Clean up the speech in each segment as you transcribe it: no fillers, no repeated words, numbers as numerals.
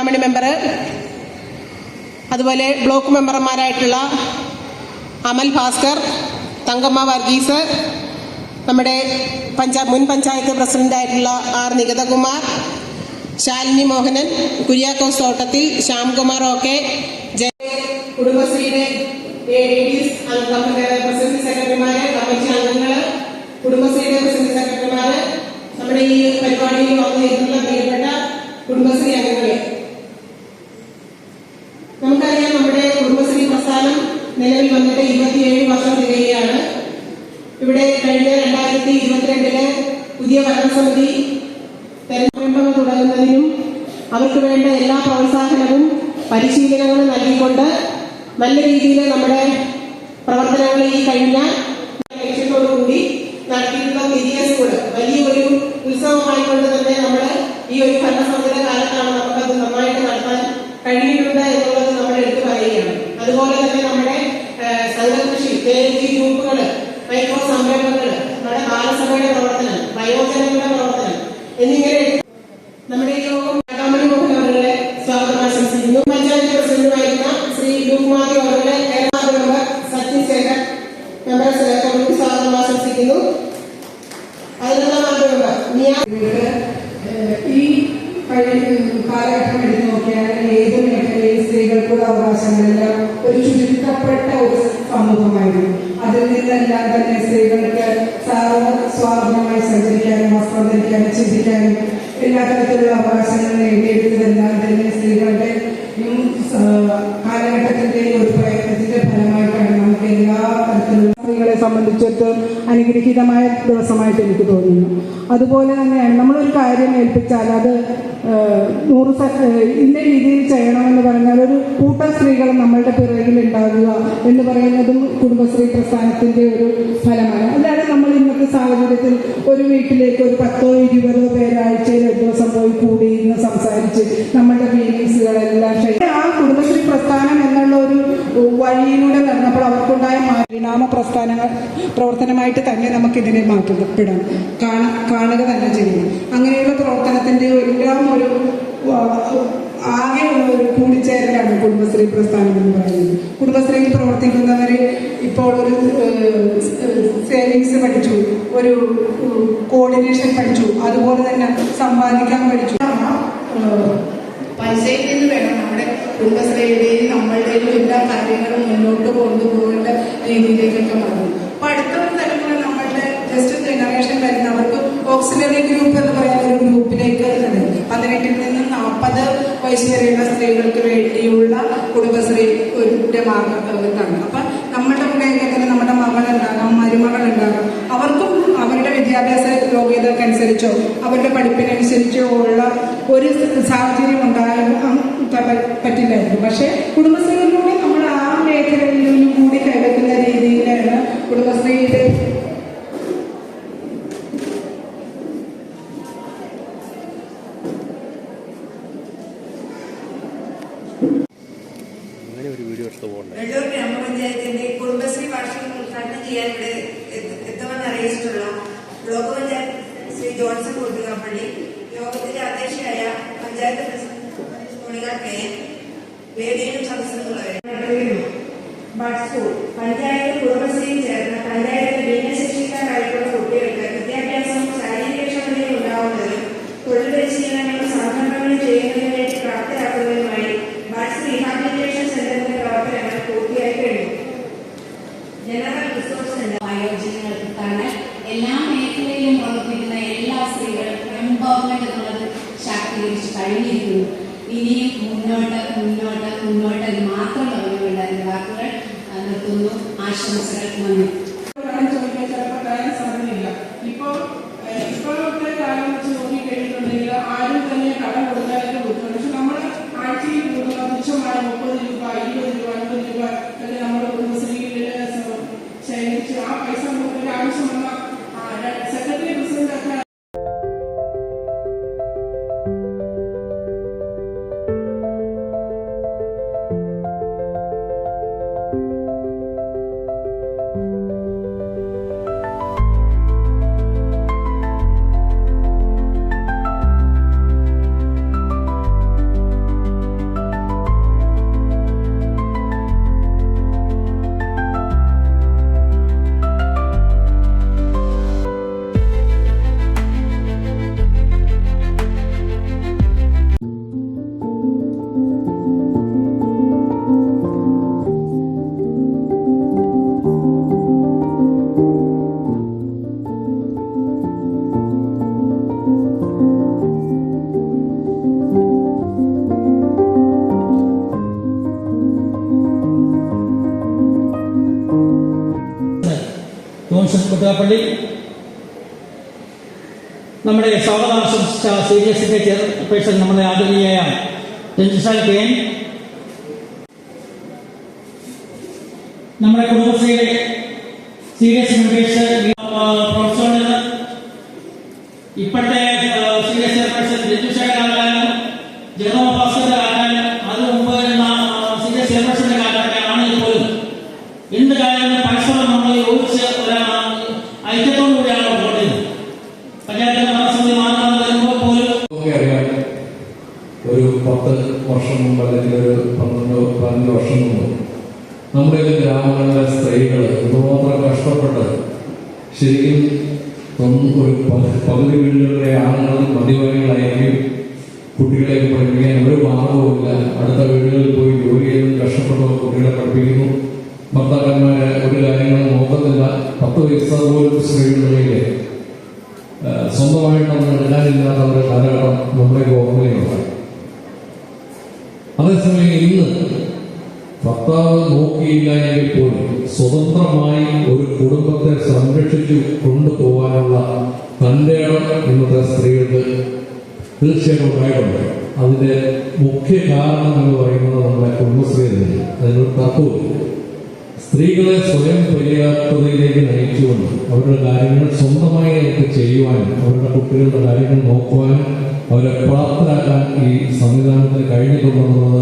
Chintamani member, അതുപോലെ block മെമ്പർമാരായിട്ടുള്ള അമൽ ഭാസ്കർ, തങ്കമ്മ വർഗീസ്, നമ്മുടെ മുൻ പഞ്ചായത്ത് പ്രസിഡന്റായിട്ടുള്ള ആർ നികിതകുമാർ, ശാലിനി മോഹനൻ, കുര്യാക്കോസ് തോട്ടത്തിൽ, ശ്യാംകുമാർ, ഒക്കെ കുടുംബശ്രീയുടെ പ്രസിഡന്റ് സെക്രട്ടറിമാര്, കമ്മിറ്റി അംഗങ്ങള്, കുടുംബശ്രീയുടെ പ്രസിഡന്റ് സെക്രട്ടറിമാര്, നമ്മുടെ ഈ പരിപാടിയിൽ വന്നിട്ടുള്ള പ്രിയപ്പെട്ട കുടുംബശ്രീ അംഗങ്ങളെ, നമുക്കറിയാം നമ്മുടെ കുടുംബശ്രീ പ്രസ്ഥാനം നിലവിൽ വന്നിട്ട് 27 വർഷം തികയാണ്. ഇവിടെ കഴിഞ്ഞ 2022 പുതിയ ഭരണസമിതി തെരഞ്ഞെടുപ്പ് തുടങ്ങുന്നതിനും അവർക്ക് വേണ്ട എല്ലാ പ്രോത്സാഹനവും പരിശീലനങ്ങളും നൽകിക്കൊണ്ട് നല്ല രീതിയിൽ നമ്മുടെ പ്രവർത്തനങ്ങൾ ഈ കഴിഞ്ഞ ലക്ഷ്യത്തോടുകൂടി നടത്തിയിട്ടുള്ള പുതിയ സ്കൂള് വലിയൊരു ഉത്സവമായിക്കൊണ്ട് തന്നെ നമ്മൾ ഈ ഒരു ഭരണസമിതിയുടെ കാലത്താണ് നമുക്കത് നന്നായിട്ട് നടത്താൻ കഴിഞ്ഞിട്ടുണ്ട് എന്നുള്ളത് നമ്മൾ എടുത്തു പറയുകയാണ്. അതുപോലെ തന്നെ നമ്മുടെ സംഘകൃഷി, KLG ഗ്രൂപ്പുകള്, മൈക്രോ സംരംഭങ്ങള്, നമ്മുടെ ബാലസഭയുടെ പ്രവർത്തനം, വയോജനങ്ങളുടെ പ്രവർത്തനം എന്നിങ്ങനെ നമ്മുടെ ഈ യോഗം കടമണി മോഹൻ അവരുടെ സ്വാഗതം ആശംസിക്കുന്നു. പഞ്ചായത്ത് പ്രസിഡന്റുമായിരുന്ന ശ്രീ ലൂക്മാതി അവരുടെ മെമ്പർ സച്ചിൻ ശേഖർ മെമ്പർ സ്വാഗതം ആശംസിക്കുന്നു. അതിനുള്ള ഈ കാലഘട്ടം എടുത്തു നോക്കിയാൽ ഏത് മേഖലയിൽ സ്ത്രീകൾക്കുള്ള അവകാശങ്ങളെല്ലാം ഒരു ചുരുക്കപ്പെട്ട ഒരു സമൂഹമായിരുന്നു. അതിൽ നിന്നെല്ലാം തന്നെ സ്ത്രീകൾക്ക് സ്വാതന്ത്ര്യമായി സഞ്ചരിക്കാനും വസ്ത്രം ധരിക്കാനും ചിന്തിക്കാനും എല്ലാ തരത്തിലുള്ള അവകാശങ്ങൾ നേടിയെടുത്തതെല്ലാം തന്നെ സ്ത്രീകളുടെ കാലഘട്ടത്തിന്റെ ഒരു പ്രയത്നത്തിന്റെ ഫലമായിട്ടാണ് നമുക്ക് എല്ലാ തരത്തിലുള്ള സ്ത്രീകളെ സംബന്ധിച്ചിടത്തോളം അനുഗ്രഹീതമായ ദിവസമായിട്ട് എനിക്ക് തോന്നുന്നു. അതുപോലെ തന്നെയാണ് നമ്മളൊരു കാര്യം ഏൽപ്പിച്ചാൽ അത് 100 ഇന്ന രീതിയിൽ ചെയ്യണമെന്ന് പറഞ്ഞാൽ ഒരു കൂട്ടം സ്ത്രീകൾ നമ്മളുടെ പിറകിൽ ഉണ്ടാകുക എന്ന് പറയുന്നതും കുടുംബശ്രീ പ്രസ്ഥാനത്തിന്റെ ഒരു ഫലമാണ്. അല്ലാതെ നമ്മൾ ഇന്നത്തെ സാഹചര്യത്തിൽ ഒരു വീട്ടിലേക്ക് ഒരു 10-20 പേരാഴ്ചയിൽ ഒരു ദിവസം പോയി കൂടി ഇന്ന് സംസാരിച്ച് നമ്മളുടെ ഫീലിങ്സുകളെല്ലാം ആ കുടുംബശ്രീ പ്രസ്ഥാനം എന്നുള്ള ഒരു വഴിയിലൂടെ നടന്നപ്പോൾ അവർക്കുണ്ടായ പരിണാമ പ്രവർത്തനമായിട്ട് തന്നെ നമുക്കിതിനെ മാറ്റപ്പെടാം, കാണുക തന്നെ ചെയ്യും. അങ്ങനെയുള്ള പ്രവർത്തനത്തിന്റെ എല്ലാം ഒരു ആകെയുള്ള ഒരു കൂടിച്ചേരലാണ് കുടുംബശ്രീ പ്രസ്ഥാനം എന്ന് പറയുന്നത്. കുടുംബശ്രീയിൽ പ്രവർത്തിക്കുന്നവർ ഇപ്പോൾ ഒരു സേവിങ്സ് പഠിച്ചു, ഒരു കോർഡിനേഷൻ പഠിച്ചു, അതുപോലെ തന്നെ സമ്പാദിക്കാൻ പഠിച്ചു. പഞ്ചായത്തിൽ നിന്ന് വേണം നമ്മുടെ കുടുംബശ്രീയുടെയും നമ്മളുടെയും എല്ലാ കാര്യങ്ങളും മുന്നോട്ട് കൊണ്ടുപോകേണ്ട രീതിയിലേക്കൊക്കെ മാറും. അപ്പൊ അടുത്ത തലമുറ നമ്മളുടെ ജസ്റ്റ് ജനറേഷൻ വരുന്നവർക്ക് ഓക്സിലറി ഗ്രൂപ്പ് എന്ന് പറയുന്ന ഒരു ഗ്രൂപ്പിലേക്ക് 18 നിന്ന് 40 വയസ്സ് വരെയുള്ള സ്ത്രീകൾക്ക് വേണ്ടിയുള്ള കുടുംബശ്രീ ഒരു മാർഗത്താണ്. അപ്പൊ നമ്മുടെ കൂടെയൊക്കെ തന്നെ നമ്മുടെ മകളുണ്ടാകാം, മരുമകളുണ്ടാകാം, അവർക്കും അവരുടെ വിദ്യാഭ്യാസ യോഗ്യതക്കനുസരിച്ചോ അവരുടെ പഠിപ്പിനനുസരിച്ചോ ഉള്ള ഒരു സാഹചര്യം ഉണ്ടാകാൻ പറ്റില്ലായിരുന്നു. പക്ഷെ കുടുംബശ്രീയിലൂടെ നമ്മൾ ആ മേഖലയിലും കൂടി കൈവയ്ക്കുന്ന രീതിയിലാണ് കുടുംബശ്രീയുടെ വെള്ളൂർ ഗ്രാമപഞ്ചായത്തിന്റെ കുടുംബശ്രീ വാർഷികം ഉദ്ഘാടനം ചെയ്യാൻ ഇവിടെ എത്തുമെന്ന് അറിയിച്ചിട്ടുള്ള ബ്ലോക്ക് പഞ്ചായത്ത് ശ്രീ ജോൺസൺ കൂട്ടുകാപ്പള്ളി, യോഗത്തിന്റെ അധ്യക്ഷയായ പഞ്ചായത്ത് പ്രസിഡന്റ് സോണിക KN, വേദിയിലും സദസ്സിലുള്ളവരെ പഞ്ചായത്ത് കുടുംബശ്രീയിൽ ചേർന്ന പഞ്ചായത്ത് ഭിന്നശേഷിക്കാരായിട്ടുള്ള കുട്ടികൾക്ക് വിദ്യാഭ്യാസവും ശാരീരികക്ഷമതയും ഉണ്ടാവുന്നതിനും തൊഴിൽ പരിശീലനങ്ങളും സംരംഭങ്ങളും ചെയ്യുന്നതിന് വേണ്ടി പ്രാപ്തരാക്കുന്നതിനുമായി ബാഡ്സ് റീഹാബിലിറ്റേഷൻ സെന്ററിന്റെ പ്രവർത്തനങ്ങൾ പൂർത്തിയായി കഴിഞ്ഞു. ജനറൽ റിസോഴ്സ് സെന്റർ ആയോജനങ്ങൾക്കാണ് എല്ലാ മേഖലയിലും പ്രവർത്തിക്കുന്ന എല്ലാ സ്ത്രീകളും എംപവർമെന്റ് എന്നുള്ളത് ശാക്തീകരിച്ച് കഴിഞ്ഞിരിക്കുന്നു. ഇനിയും മുന്നോട്ട് മാത്രം പറഞ്ഞുകൊണ്ട് അതിന്റെ വാക്കുകൾ നിർത്തുന്നു. ആശംസകൾ. നന്ദി. ഇപ്പോഴത്തെ കാലം വെച്ച് നോക്കിക്കഴിഞ്ഞിട്ടുണ്ടെങ്കിൽ ആരും തന്നെ കടം കൊടുക്കാനായിട്ട് ബുദ്ധിമുട്ട്. പക്ഷെ നമ്മൾ ആഴ്ചയിൽ കൊടുക്കുന്ന തുച്ഛമായ 30 രൂപ, 20 രൂപ, 50 രൂപ ഒക്കെ നമ്മുടെ കുടുംബശ്രീയിൽ ശേഖരിച്ച് ആ പൈസ നമുക്ക് ആവശ്യമുള്ള സെക്രട്ടറി പ്രസിഡന്റ് ഒക്കെ റോഷൻ കുട്ടപ്പള്ളി, നമ്മുടെ സ്വാഗതം ആശംസിച്ച CDSന്റെ ചെയർപേഴ്സൺ നമ്മുടെ ആദരണീയായ രഞ്ജിഷാൽ കെ, നമ്മുടെ കുടുംബശ്രീയുടെ CDS മെമ്പേഴ്സ്, പ്രൊഫസറിന് ഇപ്പോഴത്തെ CDS ചെയർപേഴ്സൺ രഞ്ജിഷാകാനും ജനറൽ ഭാസ്കറിന്റെ കാലം, അത് മുമ്പ് CDS ചെയർപേഴ്സന്റെ കാലത്തൊക്കെ ആണെങ്കിൽ പോലും എന്ത് കാര്യങ്ങളും പരസ്പരം നമ്മൾ യോജിച്ച് ഐക്യത്തോടുകൂടിയാണ് പോകുന്നത്. പഞ്ചായത്തിന്റെ ഭരണസമിതി മാറ്റം വരുമ്പോൾ പോലും അറിയാം, ഒരു 10 വർഷം മുമ്പ് അല്ലെങ്കിൽ ഒരു 12 വർഷം മുമ്പ് നമ്മുടെ ഗ്രാമങ്ങളിലെ സ്ത്രീകൾ എന്തുമാത്രം കഷ്ടപ്പെട്ട് ശരിക്കും ഒരു പകുതി വീടുകളിലെ ആണുങ്ങൾ മദ്യപാനികളായിരിക്കും. കുട്ടികളെ പഠിപ്പിക്കാൻ ഒരു മാർഗവുമില്ല. അടുത്ത വീടുകളിൽ പോയി ജോലി ചെയ്ത് കഷ്ടപ്പെട്ട് കുട്ടികളെ പഠിപ്പിക്കുന്നു. ഭർത്താക്കന്മാരെ ഒരു കാര്യങ്ങളും നോക്കുന്നില്ല. 10 വയസ്സ് പോലും സ്ത്രീകളിലെ സ്വന്തമായിട്ടൊന്നും എടുക്കാനില്ലാത്ത ഒരു കാലഘട്ടം നമ്മുടെ ഓർമ്മയിലുണ്ട്. അതേസമയം ഇന്ന് ഭർത്താവ് നോക്കിയില്ല എങ്കിൽ പോലും സ്വതന്ത്രമായി ഒരു കുടുംബത്തെ സംരക്ഷിച്ചു കൊണ്ടുപോകാനുള്ള തന്റെ ഇന്നത്തെ സ്ത്രീകൾക്ക് തീർച്ചയായിട്ടും ഉണ്ടായിട്ടുണ്ട്. അതിന്റെ മുഖ്യ കാരണം എന്ന് പറയുന്നത് നമ്മുടെ കുടുംബശ്രീ തന്നെ. അതിനൊരു തത്വമില്ല. സ്ത്രീകളെ സ്വയം പര്യാപ്തതയിലേക്ക് നയിച്ചുകൊണ്ട് അവരുടെ കാര്യങ്ങൾ സ്വന്തമായി അവർക്ക് ചെയ്യുവാനും അവരുടെ കുട്ടികളുടെ കാര്യങ്ങൾ നോക്കുവാനും അവരെ പ്രാപ്തരാക്കാൻ ഈ സംവിധാനത്തിന് കഴിഞ്ഞിട്ടുണ്ടെന്നത്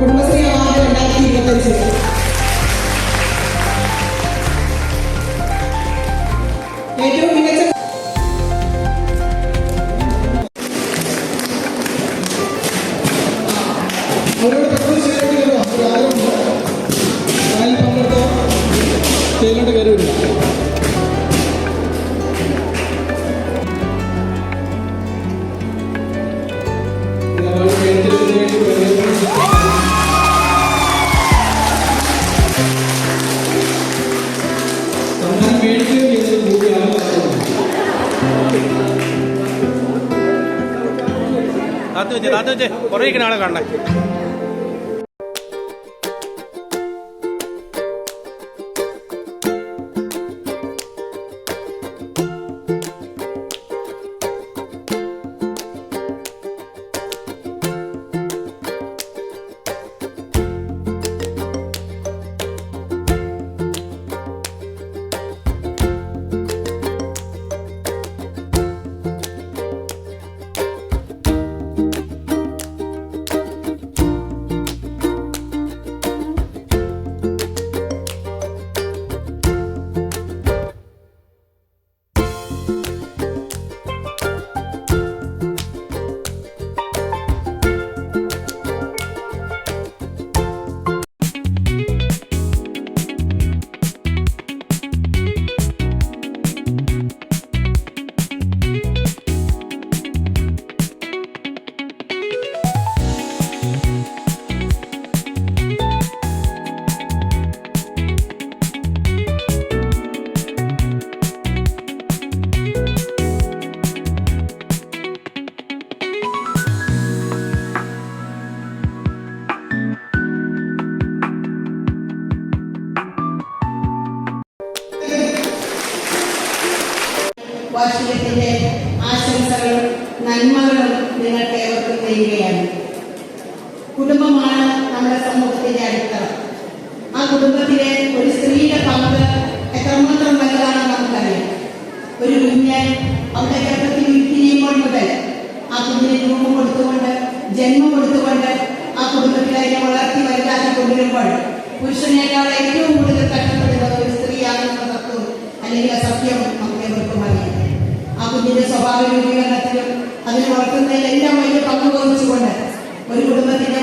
കുടുംബശ്രീ അവാർഡ് 2025 ഏറ്റവും മികച്ച ചെയ്യേണ്ട കാര്യമില്ല. താത്ത വെച്ചേ കുറേ ആളെ കാണണേ. നമ്മുടെ സമൂഹത്തിന്റെ അടിത്തറ. ആ കുടുംബത്തിലെ ഒരു സ്ത്രീയുടെ പങ്ക് എത്രമാത്രം വലുതാണെന്ന് നമുക്കറിയാം. ഒരു കുഞ്ഞ് അവരുടെ ഗർഭത്തിൽ ഉരുത്തിരിയുമ്പോൾ മുതൽ ആ കുഞ്ഞിന് രൂപം കൊടുത്തുകൊണ്ട് ജന്മം കൊടുത്തുകൊണ്ട് ആ കുടുംബത്തിൽ അതിനെ വളർത്തി വലുതാക്കി കൊണ്ടുവരുമ്പോൾ പുരുഷനേക്കാൾ ഏറ്റവും കൂടുതൽ കഷ്ടപ്പെടുന്നത് ഒരു സ്ത്രീയാണെന്ന തത്വം അല്ലെങ്കിൽ സത്യം നമുക്ക് എവർക്കും അറിയാം. ആ കുഞ്ഞിന്റെ സ്വഭാവ രൂപീകരണത്തിലും അതിന് വളർത്തുന്നതിലെല്ലാം വലിയ പങ്ക് വഹിച്ചുകൊണ്ട് ഒരു കുടുംബത്തിന്റെ